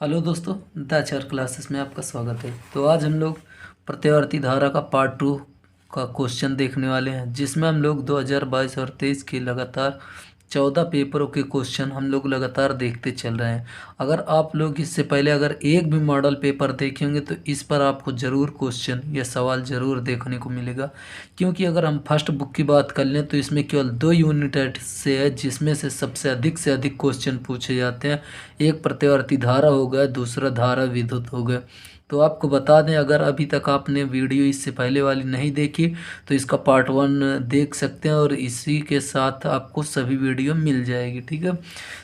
Hello दोस्तों, the आचार classes में आपका स्वागत है। तो आज हम लोग प्रत्यावर्ती धारा का पार्ट 2 का क्वेश्चन देखने वाले हैं, जिसमें हम लोग 2022 और 23 के लगातार 14 पेपरों के क्वेश्चन हम लोग लगातार देखते चल रहे हैं। अगर आप लोग इससे पहले अगर एक भी मॉडल पेपर देखे होंगे तो इस पर आपको ज़रूर क्वेश्चन या सवाल ज़रूर देखने को मिलेगा, क्योंकि अगर हम फर्स्ट बुक की बात कर लें तो इसमें केवल 2 यूनिट से है, जिसमें से अधिक क्वेश्चन पूछे जाते हैं। एक प्रत्यावर्ती धारा हो गया, दूसरा धारा विद्युत हो गया। तो आपको बता दें, अगर अभी तक आपने वीडियो इससे पहले वाली नहीं देखी तो इसका पार्ट 1 देख सकते हैं, और इसी के साथ आपको सभी वीडियो मिल जाएगी। ठीक है,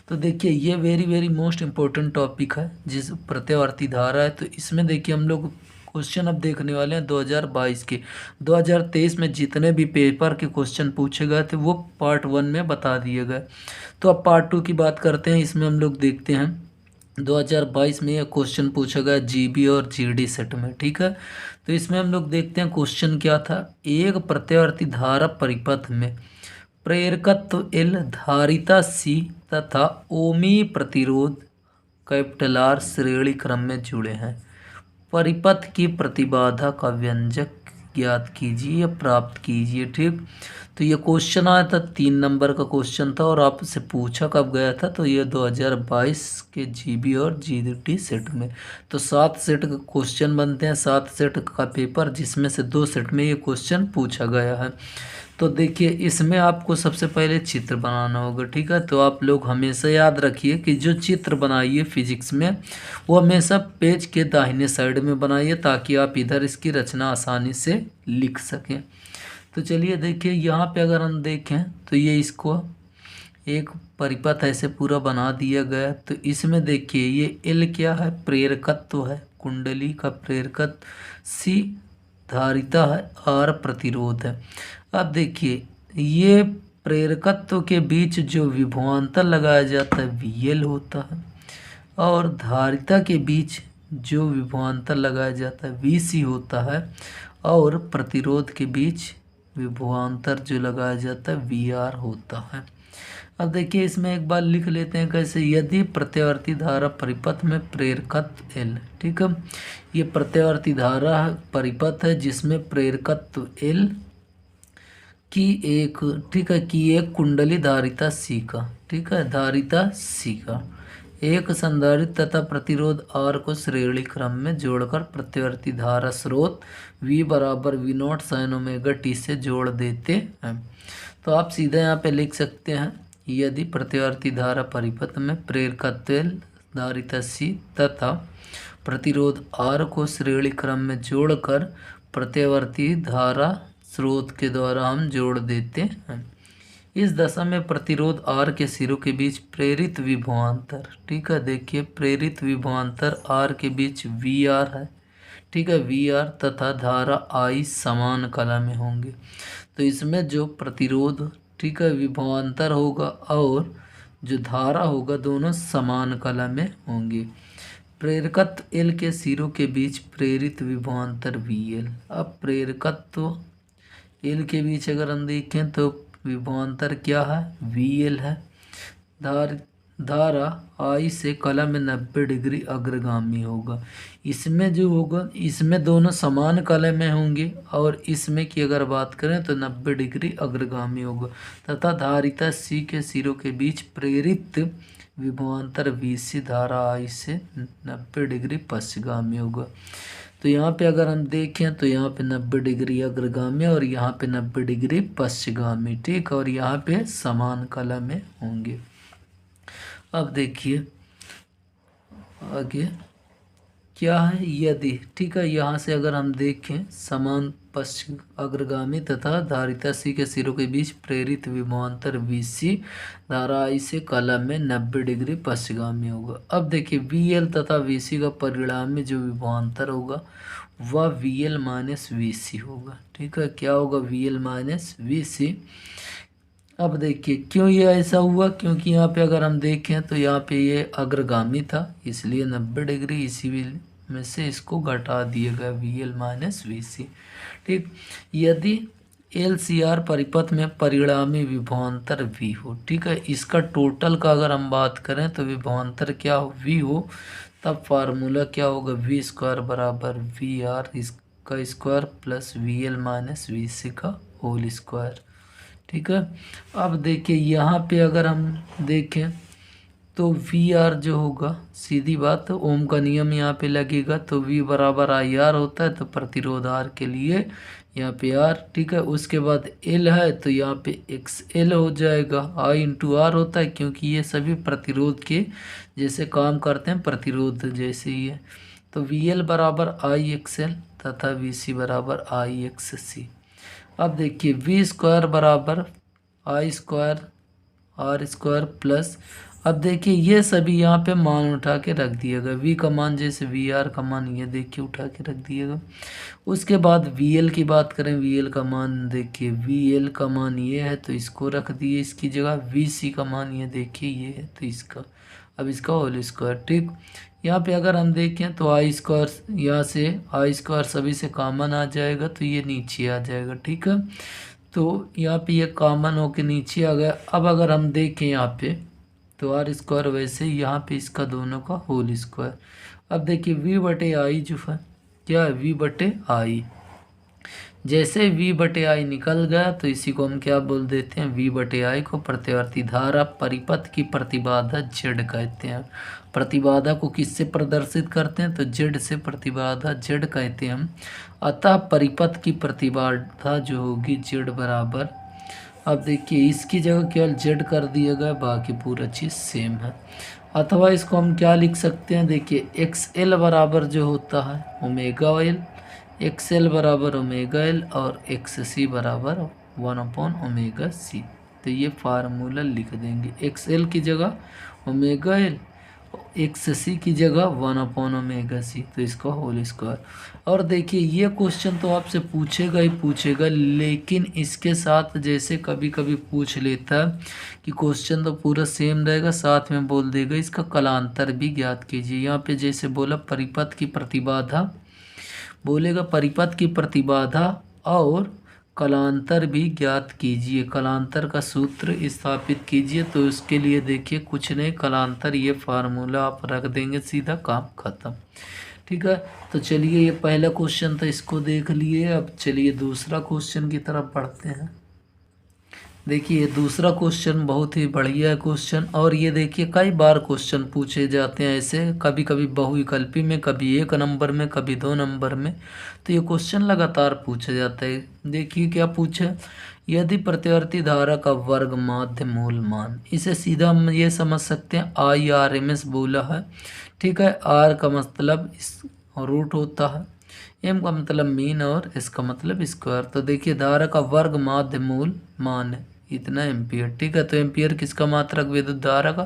तो देखिए ये वेरी मोस्ट इम्पोर्टेंट टॉपिक है जिस प्रत्यावर्ती धारा है। तो इसमें देखिए हम लोग क्वेश्चन अब देखने वाले हैं 2022 के। 2023 में जितने भी पेपर के क्वेश्चन पूछे गए थे वो पार्ट 1 में बता दिए गए। तो अब पार्ट 2 की बात करते हैं। इसमें हम लोग देखते हैं 2022 में यह क्वेश्चन पूछा गया जीबी और जीडी सेट में। ठीक है, तो इसमें हम लोग देखते हैं क्वेश्चन क्या था। एक प्रत्यावर्ती धारा परिपथ में प्रेरकत्व एल, धारिता सी तथा ओमी प्रतिरोध कैपिटल आर श्रेणी क्रम में जुड़े हैं। परिपथ की प्रतिबाधा का व्यंजक ज्ञात कीजिए या प्राप्त कीजिए। ठीक, तो ये क्वेश्चन आया था, 3 नंबर का क्वेश्चन था, और आपसे पूछा कब गया था, तो ये 2022 के जीबी और जीडी सेट में। तो 7 सेट का क्वेश्चन बनते हैं, 7 सेट का पेपर, जिसमें से 2 सेट में ये क्वेश्चन पूछा गया है। तो देखिए इसमें आपको सबसे पहले चित्र बनाना होगा। ठीक है, तो आप लोग हमेशा याद रखिए कि जो चित्र बनाइए फिजिक्स में वो हमेशा पेज के दाहिने साइड में बनाइए, ताकि आप इधर इसकी रचना आसानी से लिख सकें। तो चलिए देखिए, यहाँ पे अगर हम देखें तो ये इसको एक परिपथ ऐसे पूरा बना दिया गया। तो इसमें देखिए ये एल क्या है, प्रेरकत्व है, कुंडली का प्रेरकत्व, सी धारिता है, आर प्रतिरोध है। अब देखिए ये प्रेरकत्व के बीच जो विभवांतर लगाया जाता है वीएल होता है, और धारिता के बीच जो विभवांतर लगाया जाता है वीसी होता है, और प्रतिरोध के बीच विभवांतर जो लगाया जाता है वीआर होता है। अब देखिए इसमें एक बार लिख लेते हैं कैसे। यदि प्रत्यावर्ती धारा परिपथ में प्रेरकत्व एल, ठीक है, ये प्रत्यावर्ती धारा परिपथ है जिसमें प्रेरकत्व एल की एक, ठीक है, की एक कुंडली धारिता सी का, ठीक है, धारिता सी का एक संधारित्र तथा प्रतिरोध आर को श्रेणी क्रम में जोड़कर प्रत्यावर्ती धारा स्रोत V बराबर V0 sin ओमेगा टी से जोड़ देते हैं। तो आप सीधे यहाँ पे लिख सकते हैं, यदि प्रत्यावर्ती धारा परिपथ में प्रेरकत्व धारिता सी तथा प्रतिरोध आर को श्रेणी क्रम में जोड़कर प्रत्यावर्ती धारा स्रोत के द्वारा हम जोड़ देते हैं। इस दशा में प्रतिरोध आर के सिरों के बीच प्रेरित विभवांतर, ठीक है, देखिए प्रेरित विभवांतर आर के बीच वी आर है, ठीक है, वी आर तथा धारा आई समान कला में होंगे। तो इसमें जो प्रतिरोध, ठीक है, विभवांतर होगा और जो धारा होगा दोनों समान कला में होंगे। प्रेरकत्व एल के सिरों के बीच प्रेरित विभवांतर वी एल। अब प्रेरकत्व एल के बीच अगर हम देखें तो विभवांतर क्या है, वी एल है। धारा आई से कला में 90 डिग्री अग्रगामी होगा। इसमें जो होगा, इसमें दोनों समान कला में होंगे, और इसमें की अगर बात करें तो 90 डिग्री अग्रगामी होगा, तथा धारिता सी के सिरों के बीच प्रेरित विभवांतर वी सी धारा आई से 90 डिग्री पश्चिमगामी होगा। तो यहाँ पे अगर हम देखें तो यहाँ पे 90 डिग्री अग्रगामी और यहाँ पे 90 डिग्री पश्चिमगामी, ठीक, और यहाँ पे समान कला में होंगे। अब देखिए आगे क्या है, यदि, ठीक है, यहाँ से अगर हम देखें समान पश्चिम अग्रगामी तथा धारिता सी के सिरों के बीच प्रेरित विभवांतर वी सी धारा आई से कला में 90 डिग्री पश्चिमगामी होगा। अब देखिए वी एल तथा वी सी का परिणामी जो विभवांतर होगा वह वी एल माइनस वी सी होगा, ठीक है, क्या होगा, वी एल माइनस वी सी। अब देखिए क्यों ये ऐसा हुआ, क्योंकि यहाँ पे अगर हम देखें तो यहाँ पे ये अग्रगामी था, इसलिए 90 डिग्री, इसी में से इसको घटा दिया गया वी एल माइनस वी सी। ठीक, यदि एल सी आर परिपथ में परिणामी विभवांतर वी हो, ठीक है, इसका टोटल का अगर हम बात करें तो विभवांतर क्या हो, वी हो, तब फार्मूला क्या होगा, वी स्क्वायर बराबर वी आर इसका square plus V L minus V C का होल स्क्वायर। ठीक है। अब देखिए यहाँ पे अगर हम देखें तो वी आर जो होगा, सीधी बात ओम का नियम यहाँ पे लगेगा, तो वी बराबर आई आर होता है, तो प्रतिरोध आर के लिए यहाँ पे आर। ठीक है। उसके बाद एल है तो यहाँ पे एक्स एल हो जाएगा, आई इंटू आर होता है क्योंकि ये सभी प्रतिरोध के जैसे काम करते हैं, प्रतिरोध जैसे ही है। तो वी एल बराबर आई एक्स एल तथा वी सी बराबर आई एक्स सी। अब देखिए वी स्क्वायर बराबर आई स्क्वायर आर स्क्वायर प्लस, अब देखिए ये सभी यहाँ पे मान उठा के रख दिएगा, वी का मान जैसे वी आर का मान ये देखिए उठा के रख दिएगा। उसके बाद वी एल की बात करें, वी एल का मान देखिए, वी एल का मान ये है तो इसको रख दिए इसकी जगह, वी सी का मान ये देखिए ये है तो इसका, अब इसका होल स्क्वायर। ठीक। यहाँ पे अगर हम देखें तो आई स्क्वायर, यहाँ से आई स्क्वायर सभी से कॉमन आ जाएगा तो ये नीचे आ जाएगा। ठीक है। तो यहाँ पे ये कॉमन होके नीचे आ गया। अब अगर हम देखें यहाँ पे तो आर स्क्वायर, वैसे यहाँ पे इसका दोनों का होल स्क्वायर। अब देखिए वी बटे आई जो है क्या है, वी बटे आई। जैसे वी बटे आई निकल गया तो इसी को हम क्या बोल देते हैं, वी बटे आई को प्रतिवर्ती धारा परिपथ की प्रतिबाधा जेड कहते हैं। प्रतिबाधा को किससे प्रदर्शित करते हैं, तो जेड से प्रतिबाधा जेड कहते हैं हम। अतः परिपथ की प्रतिबाधा जो होगी जेड बराबर, अब देखिए इसकी जगह केवल जेड कर दिया गया, बाकी पूरा चीज़ सेम है। अथवा इसको हम क्या लिख सकते हैं, देखिए एक्स एल बराबर जो होता है ओमेगा एल, एक्स एल बराबर ओमेगा एल और एक्स सी बराबर 1/ओमेगा सी। तो ये फार्मूला लिख देंगे, एक्स एल की जगह ओमेगा एल, एक्स सी की जगह 1/ओमेगा सी, तो इसका होल स्क्वायर। और देखिए ये क्वेश्चन तो आपसे पूछेगा ही पूछेगा, लेकिन इसके साथ जैसे कभी कभी पूछ लेता है कि क्वेश्चन तो पूरा सेम रहेगा, साथ में बोल देगा इसका कलांतर भी ज्ञात कीजिए। यहाँ पे जैसे बोला परिपथ की प्रतिबाधा, बोलेगा परिपथ की प्रतिबाधा और कलांतर भी ज्ञात कीजिए, कलांतर का सूत्र स्थापित कीजिए। तो उसके लिए देखिए कुछ नहीं, कलांतर ये फार्मूला आप रख देंगे, सीधा काम खत्म। ठीक है। तो चलिए ये पहला क्वेश्चन था, इसको देख लिए। अब चलिए दूसरा क्वेश्चन की तरफ बढ़ते हैं। देखिए दूसरा क्वेश्चन बहुत ही बढ़िया क्वेश्चन, और ये देखिए कई बार क्वेश्चन पूछे जाते हैं ऐसे, कभी कभी बहुविकल्पी में, कभी 1 नंबर में, कभी 2 नंबर में। तो ये क्वेश्चन लगातार पूछा जाता है। देखिए क्या पूछे, यदि प्रतिवर्ती धारा का वर्ग माध्य मूल मान, इसे सीधा हम ये समझ सकते हैं IRMS बोला है। ठीक है। आर का मतलब इस रूट होता है, एम का मतलब मीन और इसका मतलब स्क्वायर। तो देखिए धारा का वर्ग माध्य मूल मान है इतना एम्पियर। ठीक है। तो एम्पियर किसका मात्रक, विद्युत धारा का,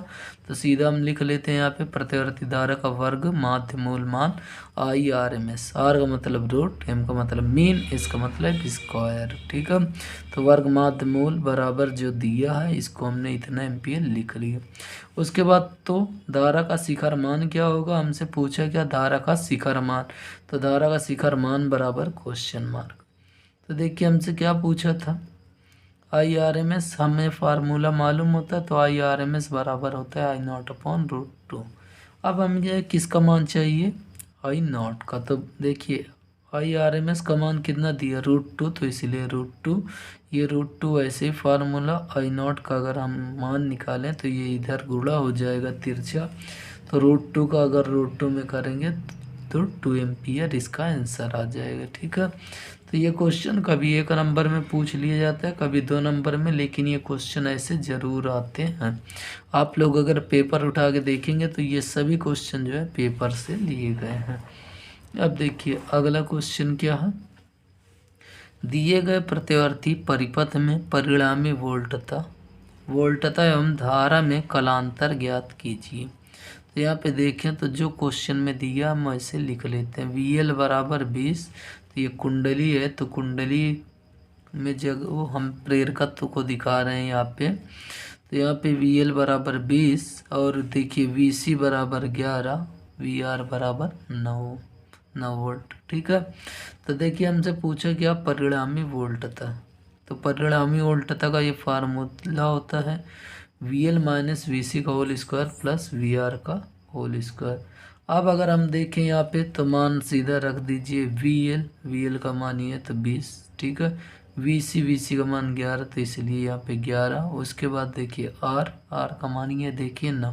तो सीधा हम लिख लेते हैं यहाँ पे प्रतिवर्ती धारा का वर्ग माध्य मूल मान IRMS। आर का मतलब रूट, एम का मतलब मीन, इसका मतलब स्क्वायर। ठीक है। तो वर्ग माध्य मूल बराबर जो दिया है इसको हमने इतना एम्पियर लिख लिया। उसके बाद तो धारा का शिखर मान क्या होगा, हमसे पूछा क्या धारा का शिखर मान, तो धारा का शिखर मान बराबर क्वेश्चन मार्क। तो देखिए हमसे क्या पूछा था, IRMS, हमें फार्मूला मालूम होता है, तो IRMS बराबर होता है I0/√2। अब हमें किसका मान चाहिए, I0 का। तो देखिए IRMS का मान कितना दिया, √2, तो इसीलिए √2, ये √2 ऐसे ही फार्मूला I0 का अगर हम मान निकालें तो ये इधर गुणा हो जाएगा तिरछा, तो √2 का अगर √2 में करेंगे तो 2 एम्पियर इसका आंसर आ जाएगा। ठीक है। तो ये क्वेश्चन कभी 1 नंबर में पूछ लिया जाता है, कभी 2 नंबर में, लेकिन ये क्वेश्चन ऐसे ज़रूर आते हैं। आप लोग अगर पेपर उठा के देखेंगे तो ये सभी क्वेश्चन जो है पेपर से लिए गए हैं। अब देखिए अगला क्वेश्चन क्या है, दिए गए प्रतिवर्ती परिपथ में परिणामी वोल्टता एवं धारा में कलांतर ज्ञात कीजिए। तो यहाँ पे देखें तो जो क्वेश्चन में दिया हम ऐसे लिख लेते हैं, VL बराबर 20, तो ये कुंडली है, तो कुंडली में जगह वो हम प्रेरकत्व को दिखा रहे हैं यहाँ पे। तो यहाँ पे VL बराबर 20 और देखिए VC बराबर 11, VR बराबर 9 वोल्ट। ठीक है। तो देखिए हमसे पूछा क्या परिणामी वोल्टता, तो परिणामी वोल्टता का ये फार्मूला होता है VL माइनस VC का होल स्क्वायर प्लस VR का होल स्क्वायर। अब अगर हम देखें यहाँ पे तो मान सीधा रख दीजिए वी एल का मान ये है तो 20, ठीक है। वी सी का मान 11, तो इसलिए यहाँ पे 11। उसके बाद देखिए आर का मान ये देखिए 9,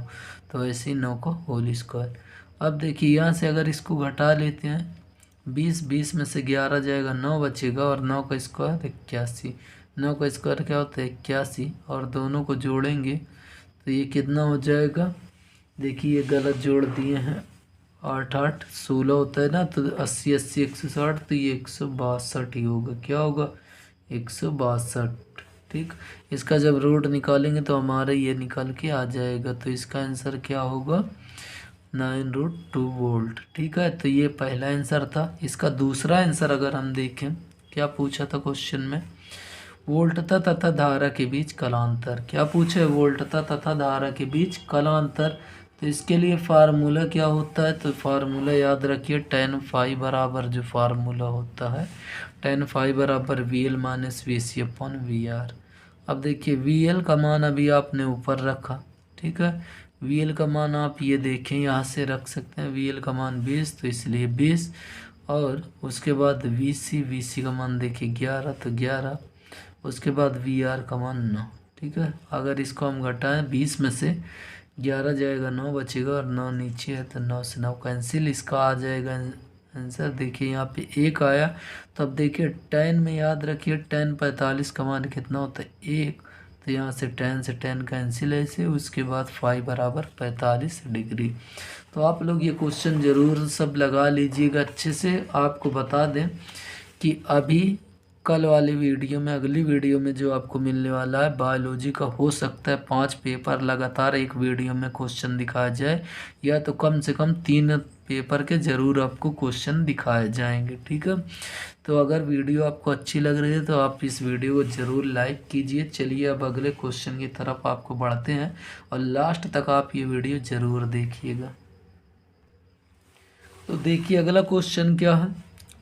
तो ऐसे ही 9 का होल स्क्वायर। अब देखिए यहाँ से अगर इसको घटा लेते हैं 20 में से 11 जाएगा, 9 बचेगा, और 9 का स्क्वायर 81। 9 का स्क्वायर क्या होता है 81, और दोनों को जोड़ेंगे तो ये कितना हो जाएगा। देखिए ये गलत जोड़ दिए हैं, 8 8 16 होता है ना, तो 80 80 160, तो ये 162 ही होगा। क्या होगा 162, ठीक। इसका जब रूट निकालेंगे तो हमारा ये निकल के आ जाएगा, तो इसका आंसर क्या होगा 9√2 वोल्ट, ठीक है। तो ये पहला आंसर था। इसका दूसरा आंसर अगर हम देखें, क्या पूछा था क्वेश्चन में, वोल्टता तथा धारा के बीच कलांतर। क्या पूछे, वोल्टता तथा धारा के बीच कलांतर। तो इसके लिए फार्मूला क्या होता है, तो फार्मूला याद रखिए tan फाई बराबर जो फार्मूला होता है tan फाई बराबर V L minus V C upon V R. अब देखिए वी एल का मान अभी आपने ऊपर रखा, ठीक है। वी एल का मान आप ये देखें यहाँ से रख सकते हैं, वी एल का मान 20, तो इसलिए 20, और उसके बाद वी सी का मान देखिए 11, तो 11, उसके बाद वी आर का मान 9, ठीक है। अगर इसको हम घटाएं 20 में से 11 जाएगा, 9 बचेगा, और 9 नीचे है तो 9 से 9 कैंसिल, इसका आ जाएगा आंसर। देखिए यहाँ पे 1 आया। तो अब देखिए tan में याद रखिए tan 45 का मान कितना होता है 1, तो यहाँ से tan कैंसिल ऐसे, उसके बाद फाई बराबर 45 डिग्री। तो आप लोग ये क्वेश्चन ज़रूर सब लगा लीजिएगा अच्छे से। आपको बता दें कि अभी कल वाली वीडियो में, अगली वीडियो में जो आपको मिलने वाला है बायोलॉजी का, हो सकता है 5 पेपर लगातार एक वीडियो में क्वेश्चन दिखाया जाए, या तो कम से कम 3 पेपर के ज़रूर आपको क्वेश्चन दिखाए जाएंगे, ठीक है। तो अगर वीडियो आपको अच्छी लग रही है तो आप इस वीडियो को ज़रूर लाइक कीजिए। चलिए अब अगले क्वेश्चन की तरफ आपको बढ़ते हैं, और लास्ट तक आप ये वीडियो ज़रूर देखिएगा। तो देखिए अगला क्वेश्चन क्या है,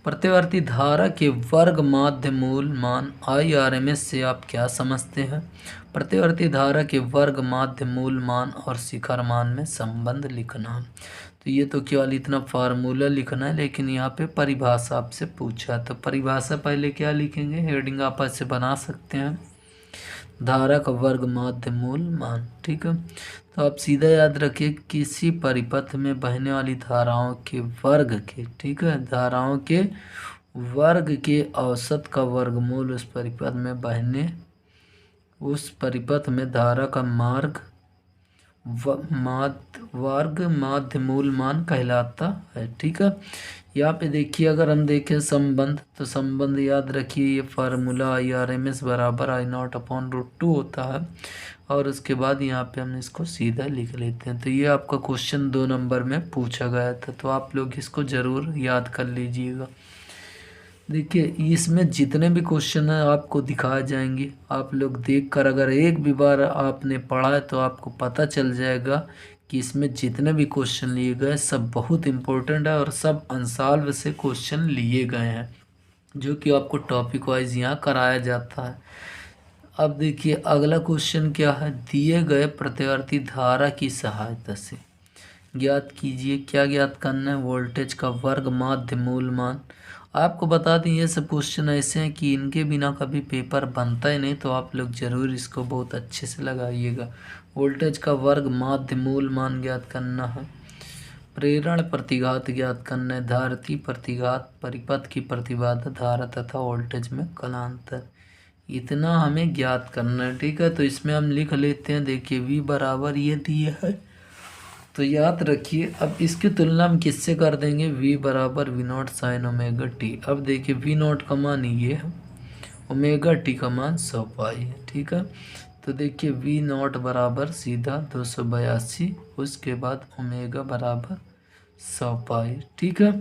प्रतिवर्ती धारा के वर्ग माध्य मूल मान IRMS से आप क्या समझते हैं। प्रतिवर्ती धारा के वर्ग माध्य मूल मान और शिखर मान में संबंध लिखना। तो ये तो केवल इतना फार्मूला लिखना है, लेकिन यहाँ पे परिभाषा आपसे पूछा, तो परिभाषा पहले क्या लिखेंगे, हेडिंग आप ऐसे बना सकते हैं, धारा का वर्ग माध्य मूल मान, ठीक है। तो आप सीधा याद रखिए किसी परिपथ में बहने वाली धाराओं के वर्ग के, ठीक है, धाराओं के वर्ग के औसत का वर्गमूल उस परिपथ में बहने, उस परिपथ में धारा का वर्ग माध्य मूल मान कहलाता है, ठीक है। यहाँ पे देखिए अगर हम देखें संबंध, तो संबंध याद रखिए ये फार्मूला IRMS बराबर I0/√2 होता है, और उसके बाद यहाँ पे हम इसको सीधा लिख लेते हैं। तो ये आपका क्वेश्चन 2 नंबर में पूछा गया था, तो आप लोग इसको ज़रूर याद कर लीजिएगा। देखिए इसमें जितने भी क्वेश्चन हैं आपको दिखाए जाएंगे, आप लोग देखकर अगर एक भी बार आपने पढ़ा है तो आपको पता चल जाएगा कि इसमें जितने भी क्वेश्चन लिए गए सब बहुत इम्पोर्टेंट है, और सब अनसॉल्व से क्वेश्चन लिए गए हैं, जो कि आपको टॉपिक वाइज यहाँ कराया जाता है। अब देखिए अगला क्वेश्चन क्या है, दिए गए प्रतिवर्ती धारा की सहायता से ज्ञात कीजिए। क्या ज्ञात करना है, वोल्टेज का वर्ग माध्य मूल मान। आपको बता दें ये सब क्वेश्चन ऐसे हैं कि इनके बिना कभी पेपर बनता ही नहीं, तो आप लोग ज़रूर इसको बहुत अच्छे से लगाइएगा। वोल्टेज का वर्ग माध्य मूल मान ज्ञात करना है, प्रेरण प्रतिघात ज्ञात करना है, धारती प्रतिघात, परिपथ की प्रतिबाधा, धारा तथा वोल्टेज में कलांतर, इतना हमें ज्ञात करना है, ठीक है। तो इसमें हम लिख लेते हैं, देखिए V बराबर ये दिया है, तो याद रखिए। अब इसकी तुलना हम किससे कर देंगे, V बराबर V0 साइन ओमेगा टी। अब देखिए V0 का मान ये है, ओमेगा टी का मान 100 पाई है, ठीक है। तो देखिए V0 बराबर सीधा 282, उसके बाद ओमेगा बराबर 100 पाई, ठीक है।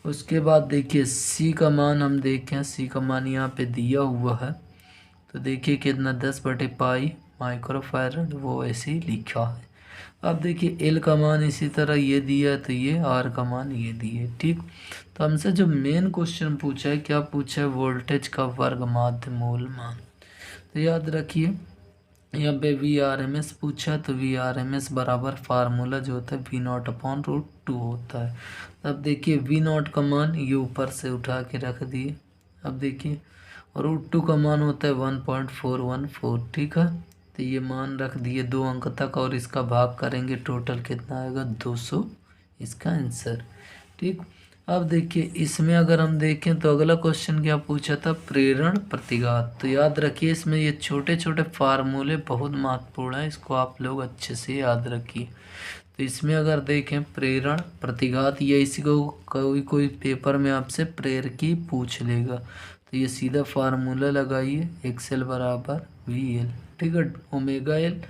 उसके बाद देखिए C का मान हम देखें, C का मान यहाँ पे दिया हुआ है, तो देखिए कितना 10/पाई माइक्रोफैरड, वो ऐसे ही लिखा है। अब देखिए एल का मान इसी तरह ये दिया है, तो ये आर का मान ये दिए, ठीक। तो हमसे जो मेन क्वेश्चन पूछा है, क्या पूछा है, वोल्टेज का वर्ग माध्य मूल मान। तो याद रखिए यहाँ पे वी आर एम एस पूछा, तो वी आर एम एस बराबर फार्मूला जो होता है V not upon root two होता है। अब देखिए वी नॉट का मान ये ऊपर से उठा के रख दिए। अब देखिए रूट टू का मान होता है 1.414, ठीक है। तो ये मान रख दिए 2 अंक तक, और इसका भाग करेंगे टोटल कितना आएगा 200, इसका आंसर, ठीक। अब देखिए इसमें अगर हम देखें तो अगला क्वेश्चन क्या पूछा था, प्रेरण प्रतिघात। तो याद रखिए इसमें ये छोटे छोटे फार्मूले बहुत महत्वपूर्ण हैं, इसको आप लोग अच्छे से याद रखिए। तो इसमें अगर देखें प्रेरण प्रतिघात, ये इसी को कोई कोई पेपर में आपसे प्रेर की पूछ लेगा। तो ये सीधा फार्मूला लगाइए, एक्सएल बराबर वी एल, ठीक है, ओमेगा एल।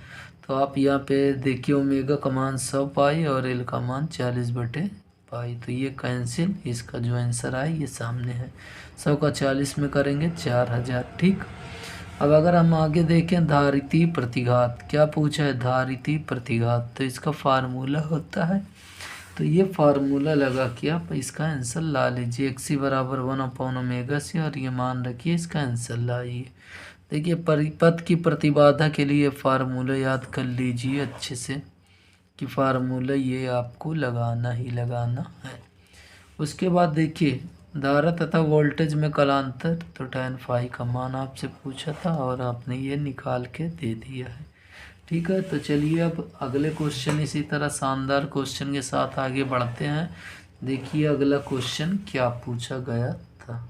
तो आप यहाँ पे देखिए ओमेगा का मान 100 पाई और एल का मान 40/पाई। तो ये कैंसिल, इसका जो आंसर आए ये सामने है। 100 का 40 में करेंगे 4000, ठीक। अब अगर हम आगे देखें धारिती प्रतिघात, क्या पूछा है धारिती प्रतिघात, तो इसका फार्मूला होता है, तो ये फार्मूला लगा के आप इसका आंसर ला लीजिए, एक्स सी बराबर 1/ओमेगा सी, और ये मान रखिए इसका आंसर लाइए। देखिए परिपथ की प्रतिबाधा के लिए फार्मूला याद कर लीजिए अच्छे से, कि फार्मूला ये आपको लगाना ही लगाना है। उसके बाद देखिए धारा तथा वोल्टेज में कलांतर, तो tan फाई का मान आपसे पूछा था और आपने ये निकाल के दे दिया है, ठीक है। तो चलिए अब अगले क्वेश्चन इसी तरह शानदार क्वेश्चन के साथ आगे बढ़ते हैं। देखिए अगला क्वेश्चन क्या पूछा गया था।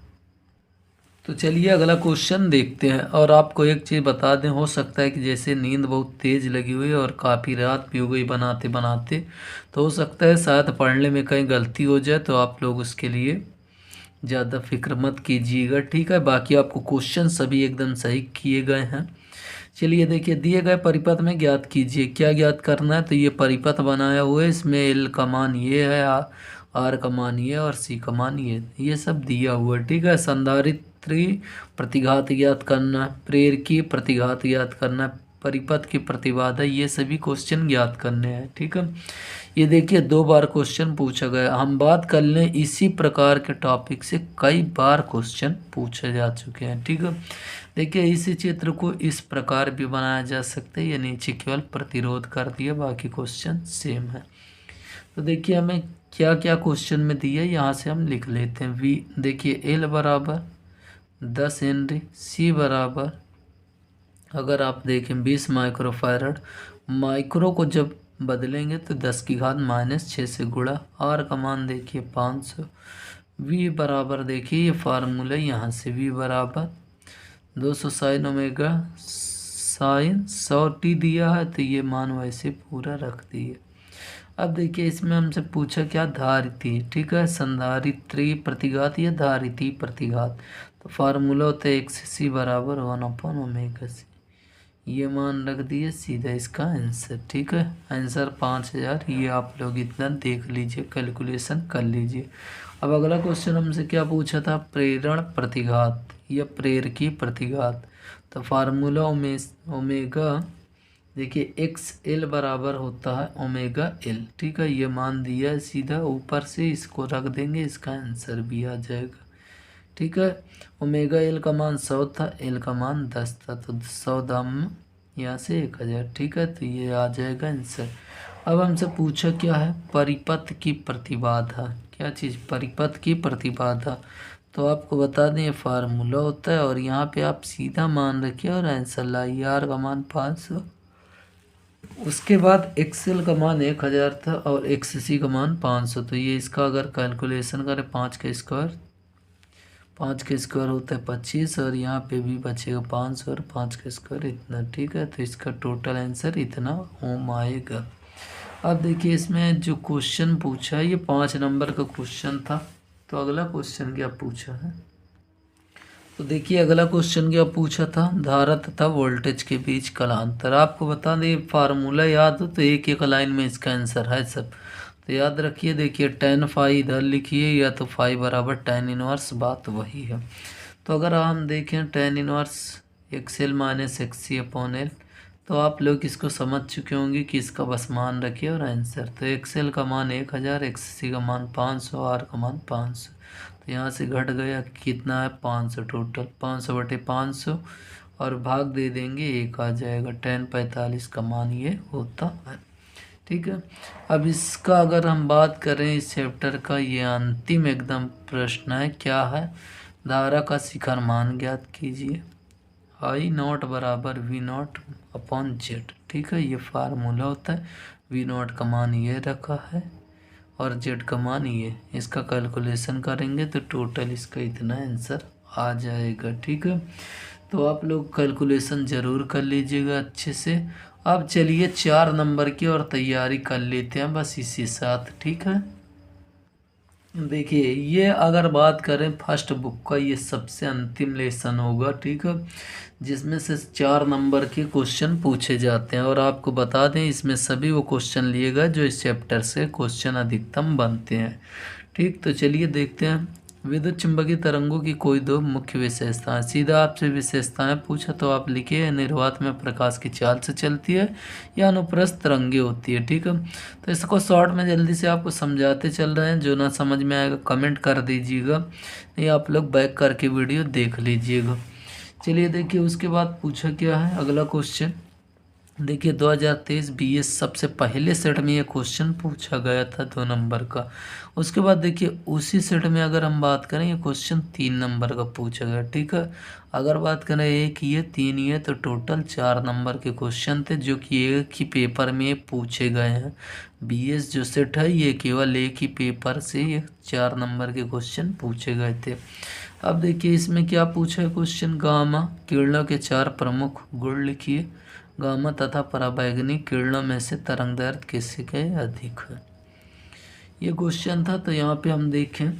तो चलिए अगला क्वेश्चन देखते हैं। और आपको एक चीज़ बता दें, हो सकता है कि जैसे नींद बहुत तेज़ लगी हुई है और काफ़ी रात भी हो गई बनाते बनाते, तो हो सकता है शायद पढ़ने में कहीं गलती हो जाए, तो आप लोग उसके लिए ज़्यादा फिक्र मत कीजिएगा, ठीक है। बाकी आपको क्वेश्चन सभी एकदम सही किए गए हैं। चलिए देखिए दिए गए परिपथ में ज्ञात कीजिए, क्या ज्ञात करना है, तो ये परिपथ बनाया हुआ है, इसमें एल का मान ये है, आर का मान ये और सी का मान ये सब दिया हुआ है, ठीक है। संधारित्री प्रतिघात ज्ञात करना, प्रेर की प्रतिघात ज्ञात करना, परिपथ की प्रतिबाधा, ये सभी क्वेश्चन ज्ञात करने हैं, ठीक है। ये देखिए 2 बार क्वेश्चन पूछा गया। हम बात कर लें इसी प्रकार के टॉपिक से कई बार क्वेश्चन पूछे जा चुके हैं, ठीक है। देखिए इसी चित्र को इस प्रकार भी बनाया जा सकता है, ये नीचे केवल प्रतिरोध कर दिया, बाकी क्वेश्चन सेम है। तो देखिए हमें क्या क्या क्वेश्चन में दिया, यहाँ से हम लिख लेते हैं। वी देखिए एल बराबर 10 हेनरी, सी बराबर अगर आप देखें 20 माइक्रोफैरड, माइक्रो को जब बदलेंगे तो 10⁻⁻6 से गुणा, आर का मान देखिए 500, वी बराबर देखिए ये फार्मूला यहाँ से वी बराबर 200 साइन ओमेगा साइन 100t दिया है, तो ये मान वैसे पूरा रख दिए। अब देखिए इसमें हमसे पूछा क्या धारिती, ठीक है, संधारित्री प्रतिघात या धारिती प्रतिघात। तो फार्मूला होता है एक्स सी बराबर 1/ओमेगा सी, ये मान रख दिए, सीधा इसका आंसर, ठीक है। आंसर 5000, ये आप लोग इतना देख लीजिए, कैलकुलेशन कर लीजिए। अब अगला क्वेश्चन हमसे क्या पूछा था, प्रेरण प्रतिघात या प्रेर की प्रतिघात। तो फार्मूला ओमेगा देखिए एक्स एल बराबर होता है ओमेगा एल, ठीक है। ये मान दिया है, सीधा ऊपर से इसको रख देंगे, इसका आंसर भी आ जाएगा, ठीक है। ओमेगा एल का मान 100 था, एल का मान 10 था, तो 100 दाम यहाँ से 1000, ठीक है। तो ये आ जाएगा आंसर। अब हमसे पूछा क्या है, परिपथ की प्रतिबाधा, क्या चीज़, परिपथ की प्रतिबाधा। तो आपको बता दें ये फार्मूला होता है, और यहाँ पे आप सीधा मान रखिए और आंसर लाइए, आर का मान 500, उसके बाद एक्सएल का मान 1000 था और एक्ससी का मान 500। तो ये इसका अगर कैलकुलेशन करें 5 का स्क्वायर होता है 25, और यहाँ पे भी बचेगा 500 और 5 का स्क्वायर इतना, ठीक है। तो इसका टोटल आंसर इतना ओम आएगा। अब देखिए इसमें जो क्वेश्चन पूछा है ये 5 नंबर का क्वेश्चन था। तो अगला क्वेश्चन क्या पूछा है, तो देखिए अगला क्वेश्चन क्या पूछा था, धारा तथा वोल्टेज के बीच कलांतर। आपको बता दें फार्मूला याद हो तो एक एक लाइन में इसका आंसर है सब, तो याद रखिए। देखिए tan फाई इधर लिखिए, या तो फाई बराबर tan इनवर्स, बात वही है। तो अगर हम देखें tan inverse XL minus एक्ससी upon L, तो आप लोग इसको समझ चुके होंगे कि इसका बस मान रखिए और आंसर। तो एक्सएल का मान 1000, एक्ससी का मान 500, आर का मान 500। तो यहाँ से घट गया कितना है 500, टोटल 500/500, और भाग दे देंगे 1 आ जाएगा। 10/45 का मान ये होता है। ठीक है, अब इसका अगर हम बात करें इस चैप्टर का, ये अंतिम एकदम प्रश्न है। क्या है? धारा का शिखर मान ज्ञात कीजिए। I0 बराबर V0 अपॉन जेड। ठीक है, ये फार्मूला होता है। V0 का मान ये रखा है और जेड का मान ये। इसका कैलकुलेशन करेंगे तो टोटल इसका इतना आंसर आ जाएगा। ठीक है, तो आप लोग कैलकुलेशन ज़रूर कर लीजिएगा अच्छे से। अब चलिए 4 नंबर की और तैयारी कर लेते हैं बस इसी साथ। ठीक है, देखिए ये अगर बात करें फर्स्ट बुक का, ये सबसे अंतिम लेसन होगा। ठीक है, जिसमें से 4 नंबर के क्वेश्चन पूछे जाते हैं। और आपको बता दें इसमें सभी वो क्वेश्चन लिए गए जो इस चैप्टर से क्वेश्चन अधिकतम बनते हैं। ठीक, तो चलिए देखते हैं। विद्युत चुंबकीय तरंगों की कोई 2 मुख्य विशेषताएं। सीधा आपसे विशेषताएं पूछा तो आप लिखिए निर्वात में प्रकाश की चाल से चलती है या अनुप्रस्थ तरंगे होती है। ठीक है, तो इसको शॉर्ट में जल्दी से आपको समझाते चल रहे हैं। जो ना समझ में आएगा कमेंट कर दीजिएगा, नहीं आप लोग बैक करके वीडियो देख लीजिएगा। चलिए देखिए उसके बाद पूछा क्या है अगला क्वेश्चन। देखिए 2023 BS सबसे पहले सेट में ये क्वेश्चन पूछा गया था 2 नंबर का। उसके बाद देखिए उसी सेट में अगर हम बात करें ये क्वेश्चन 3 नंबर का पूछा गया। ठीक है, अगर बात करें 1 ये 3 ये तो टोटल 4 नंबर के क्वेश्चन थे जो कि एक ही पेपर में पूछे गए हैं। BS जो सेट है ये केवल एक ही पेपर से ये 4 नंबर के क्वेश्चन पूछे गए थे। अब देखिए इसमें क्या पूछा है क्वेश्चन, गामा किरणों के 4 प्रमुख गुण लिखिए। गामा तथा पराबैंगनी किरणों में से तरंगदैर्घ्य किसके अधिक है, ये क्वेश्चन था। तो यहाँ पे हम देखें,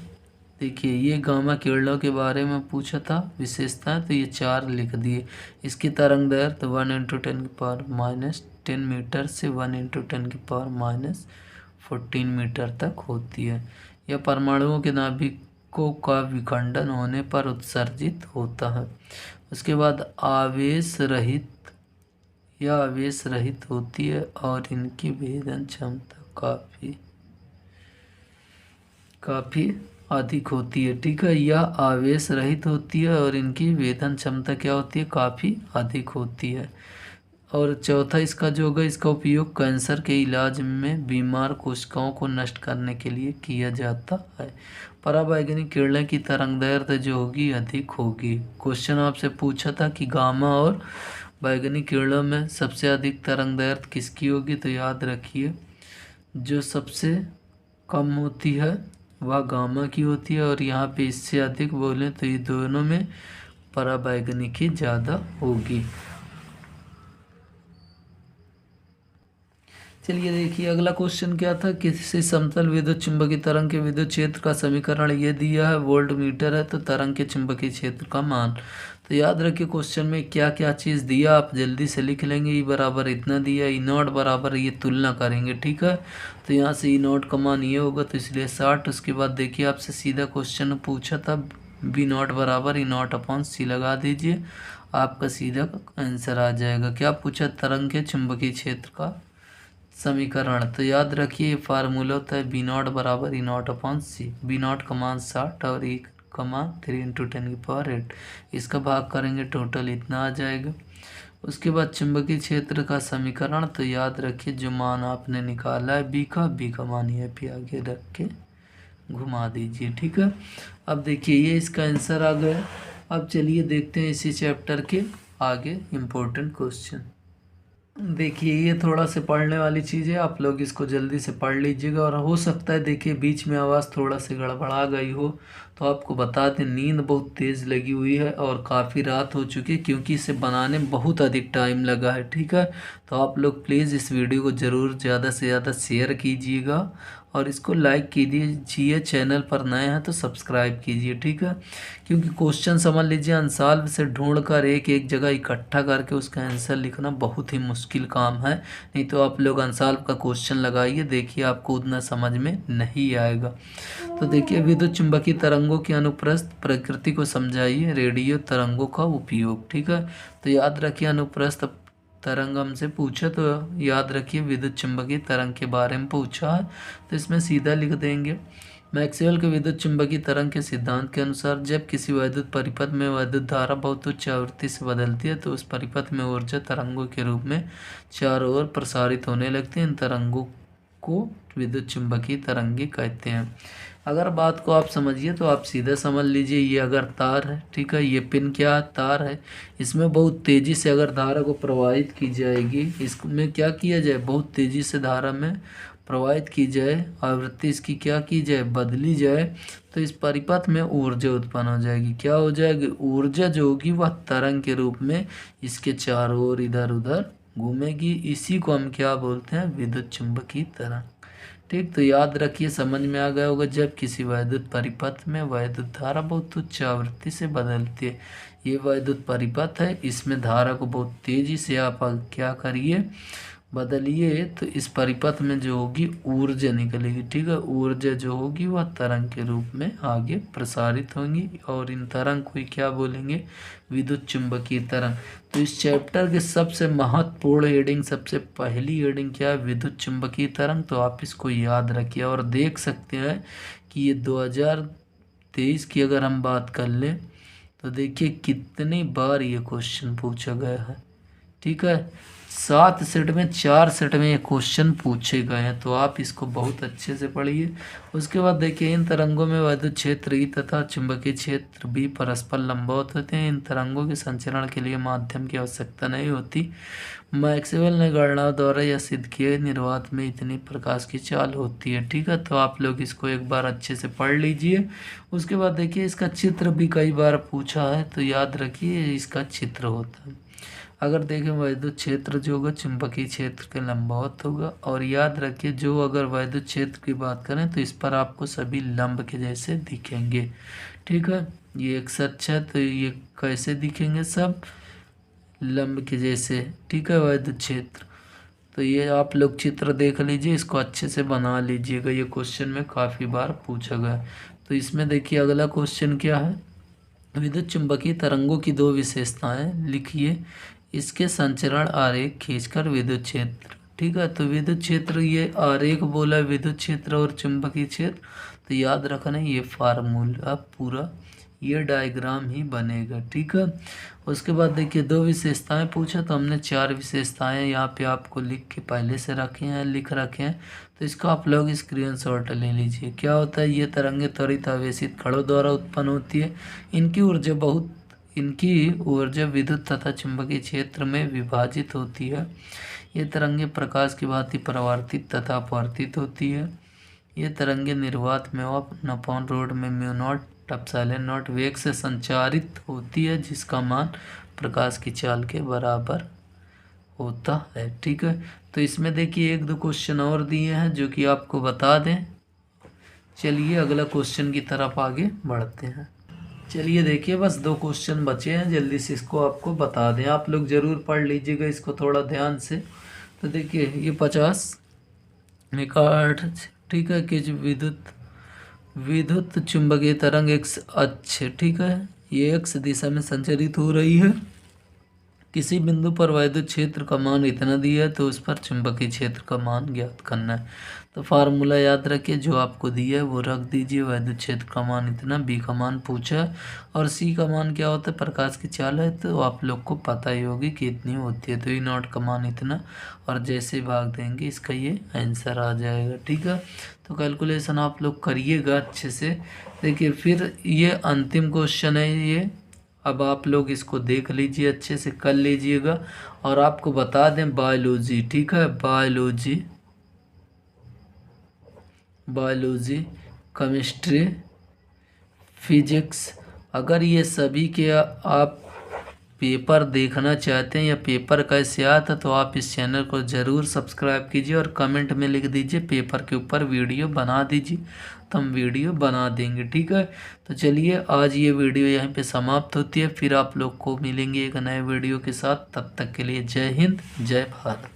देखिए ये गामा किरणों के बारे में पूछा था विशेषताएं, तो ये 4 लिख दिए। इसकी तरंगदैर्घ्य 1 × 10⁻⁻10 मीटर से 1 × 10⁻14 मीटर तक होती है। यह परमाणुओं के नाभिकों का विखंडन होने पर उत्सर्जित होता है। उसके बाद आवेश रहित होती है और इनकी भेदन क्षमता काफ़ी अधिक होती है। ठीक है, यह आवेश रहित होती है और इनकी भेदन क्षमता क्या होती है, काफ़ी अधिक होती है। और चौथा इसका जो होगा, इसका उपयोग कैंसर के इलाज में बीमार कोशिकाओं को नष्ट करने के लिए किया जाता है। पराबैंगनी किरणें की तरंगदैर्घ्य जो होगी अधिक होगी। क्वेश्चन आपसे पूछा था कि गामा और बैंगनी किरणों में सबसे अधिक तरंगदैर्घ्य किसकी होगी, तो याद रखिए जो सबसे कम होती है वह गामा की होती है। और यहाँ पे इससे अधिक बोलें तो ये दोनों में पराबैंगनी की ज़्यादा होगी। चलिए देखिए अगला क्वेश्चन क्या था, किसी समतल विद्युत चुंबकीय तरंग के विद्युत क्षेत्र का समीकरण ये दिया है, वोल्ट मीटर है, तो तरंग के चुंबकीय क्षेत्र का मान। तो याद रखिए क्वेश्चन में क्या क्या चीज़ दिया आप जल्दी से लिख लेंगे। ई बराबर इतना दिया, E0 बराबर ये तुलना करेंगे। ठीक है, तो यहाँ से E0 का मान ये होगा तो इसलिए 60। उसके बाद देखिए आपसे सीधा क्वेश्चन पूछा था V0 बराबर E0/c लगा दीजिए, आपका सीधा आंसर आ जाएगा। क्या पूछा, तरंग के चुंबकीय क्षेत्र का समीकरण। तो याद रखिए फार्मूला होता है V0 बराबर E0/c। V0 का मान 60 और E का मान 3 × 10⁸। इसका भाग करेंगे टोटल इतना आ जाएगा। उसके बाद चुंबकीय क्षेत्र का समीकरण, तो याद रखिए जो मान आपने निकाला है बी का मान ये भी आगे रख के घुमा दीजिए। ठीक है, अब देखिए ये इसका आंसर आ गया। अब चलिए देखते हैं इसी चैप्टर के आगे इम्पोर्टेंट क्वेश्चन। देखिए ये थोड़ा से पढ़ने वाली चीज़ है, आप लोग इसको जल्दी से पढ़ लीजिएगा। और हो सकता है देखिए बीच में आवाज़ थोड़ा सी गड़बड़ा गई हो, तो आपको बता दें नींद बहुत तेज़ लगी हुई है और काफ़ी रात हो चुकी है क्योंकि इसे बनाने में बहुत अधिक टाइम लगा है। ठीक है, तो आप लोग प्लीज़ इस वीडियो को ज़रूर ज़्यादा से ज़्यादा शेयर कीजिएगा और इसको लाइक कीजिए। चैनल पर नए हैं तो सब्सक्राइब कीजिए। ठीक है, क्योंकि क्वेश्चन समझ लीजिए अंसाल्व से ढूंढ कर एक एक जगह इकट्ठा करके उसका आंसर लिखना बहुत ही मुश्किल काम है। नहीं तो आप लोग अंसाल्व का क्वेश्चन लगाइए, देखिए आपको उतना समझ में नहीं आएगा। तो देखिए विद्युत चुंबकीय तरंगों की अनुप्रस्थ प्रकृति को समझाइए, रेडियो तरंगों का उपयोग। ठीक है, तो याद रखिए अनुप्रस्थ तरंग हमसे पूछा तो याद रखिए विद्युत चुंबकीय तरंग के बारे में पूछा है, तो इसमें सीधा लिख देंगे मैक्सवेल के विद्युत चुंबकीय तरंग के सिद्धांत के अनुसार जब किसी वैद्युत परिपथ में वैद्युत धारा बहुत उच्च आवृत्ति से बदलती है तो उस परिपथ में ऊर्जा तरंगों के रूप में चारों ओर प्रसारित होने लगती है। इन तरंगों को विद्युत चुंबकीय तरंगे कहते हैं। अगर बात को आप समझिए तो आप सीधे समझ लीजिए, ये अगर तार है, ठीक है, ये पिन क्या तार है, इसमें बहुत तेज़ी से अगर धारा को प्रवाहित की जाएगी, इसमें क्या किया जाए, बहुत तेज़ी से धारा में प्रवाहित की जाए, आवृत्ति इसकी क्या की जाए, बदली जाए, तो इस परिपथ में ऊर्जा उत्पन्न हो जाएगी। क्या हो जाएगी, ऊर्जा जो होगी वह तरंग के रूप में इसके चारों ओर इधर उधर घूमेगी। इसी को हम क्या बोलते हैं, विद्युत चुंबकीय तरंग। ठीक, तो याद रखिए, समझ में आ गया होगा। जब किसी वैद्युत परिपथ में वैद्युत धारा बहुत उच्च आवृत्ति से बदलती है, ये वैद्युत परिपथ है, इसमें धारा को बहुत तेज़ी से आप क्या करिए, बदलिए, तो इस परिपथ में जो होगी ऊर्जा निकलेगी। ठीक है, ऊर्जा जो होगी वह तरंग के रूप में आगे प्रसारित होंगी और इन तरंग को ही क्या बोलेंगे, विद्युत चुंबकीय तरंग। तो इस चैप्टर के सबसे महत्वपूर्ण हेडिंग, सबसे पहली हेडिंग क्या है, विद्युत चुंबकीय तरंग। तो आप इसको याद रखिए और देख सकते हैं कि ये 2023 की अगर हम बात कर लें तो देखिए कितनी बार ये क्वेश्चन पूछा गया है। ठीक है, 7 सेट में 4 सेट में ये क्वेश्चन पूछे गए हैं, तो आप इसको बहुत अच्छे से पढ़िए। उसके बाद देखिए, इन तरंगों में वैद्युत क्षेत्र ई तथा चुंबकीय क्षेत्र भी परस्पर लंबवत होते हैं। इन तरंगों के संचरण के लिए माध्यम की आवश्यकता नहीं होती। मैक्सवेल ने गणना द्वारा यह सिद्ध किया, निर्वात में इतनी प्रकाश की चाल होती है। ठीक है, तो आप लोग इसको एक बार अच्छे से पढ़ लीजिए। उसके बाद देखिए, इसका चित्र भी कई बार पूछा है, तो याद रखिए इसका चित्र होता है। अगर देखें, वैद्युत क्षेत्र जो होगा चुंबकीय क्षेत्र के लंबवत होगा। और याद रखिए, जो अगर वैद्युत क्षेत्र की बात करें तो इस पर आपको सभी लंब के जैसे दिखेंगे। ठीक है, ये एक सच है, तो ये कैसे दिखेंगे, सब लंब के जैसे। ठीक है, वैद्युत क्षेत्र, तो ये आप लोग चित्र देख लीजिए, इसको अच्छे से बना लीजिएगा, ये क्वेश्चन में काफ़ी बार पूछा गया। तो इसमें देखिए अगला क्वेश्चन क्या है, विद्युत चुंबकीय तरंगों की दो विशेषताएं लिखिए, इसके संचरण आरेख खींचकर विद्युत क्षेत्र। ठीक है, तो विद्युत क्षेत्र, ये आरेख बोला विद्युत क्षेत्र और चुंबकीय क्षेत्र, तो याद रखना ये फार्मूला पूरा ये डायग्राम ही बनेगा। ठीक है, उसके बाद देखिए, दो विशेषताएं पूछा, तो हमने 4 विशेषताएं यहाँ पे आपको लिख के पहले से रखे हैं, लिख रखे हैं, तो इसको आप लोग स्क्रीनशॉट ले लीजिए। क्या होता है, ये तरंगे त्वरित आवेशित कणों द्वारा उत्पन्न होती है। इनकी ऊर्जा विद्युत तथा चुंबकीय क्षेत्र में विभाजित होती है। ये तरंगे प्रकाश की भांति परावर्तित तथा अपवर्तित होती है। ये तरंगे निर्वात में अपॉन रोड में μ0 वेग से संचारित होती है, जिसका मान प्रकाश की चाल के बराबर होता है। ठीक है, तो इसमें देखिए 1-2 क्वेश्चन और दिए हैं जो कि आपको बता दें। चलिए अगला क्वेश्चन की तरफ आगे बढ़ते हैं। चलिए देखिए, बस 2 क्वेश्चन बचे हैं, जल्दी से इसको आपको बता दें, आप लोग ज़रूर पढ़ लीजिएगा इसको थोड़ा ध्यान से। तो देखिए, ये 50 मेगाहर्ट्ज, ठीक है, कि जो विद्युत चुंबकीय तरंग x अक्ष, ठीक है, ये x दिशा में संचरित हो रही है। किसी बिंदु पर वैद्युत क्षेत्र का मान इतना दिया है, तो उस पर चुंबकीय क्षेत्र का मान ज्ञात करना है। तो फार्मूला याद रखिए, जो आपको दिया है वो रख दीजिए। वैद्युत क्षेत्र का मान इतना, b का मान पूछा है, और c का मान क्या होता है, प्रकाश की चाल है, तो आप लोग को पता ही होगी कि इतनी होती है। तो E0 का मान इतना, और जैसे भाग देंगे इसका ये आंसर आ जाएगा। ठीक है, तो कैलकुलेशन आप लोग करिएगा अच्छे से। देखिए, फिर ये अंतिम क्वेश्चन है ये, अब आप लोग इसको देख लीजिए, अच्छे से कर लीजिएगा। और आपको बता दें, बायोलॉजी, ठीक है, बायोलॉजी, केमिस्ट्री, फिजिक्स, अगर ये सभी के आप पेपर देखना चाहते हैं या पेपर कैसे आता, तो आप इस चैनल को ज़रूर सब्सक्राइब कीजिए और कमेंट में लिख दीजिए पेपर के ऊपर वीडियो बना दीजिए, तो हम वीडियो बना देंगे। ठीक है, तो चलिए आज ये वीडियो यहीं पे समाप्त होती है, फिर आप लोग को मिलेंगे एक नए वीडियो के साथ। तब तक के लिए जय हिंद, जय भारत।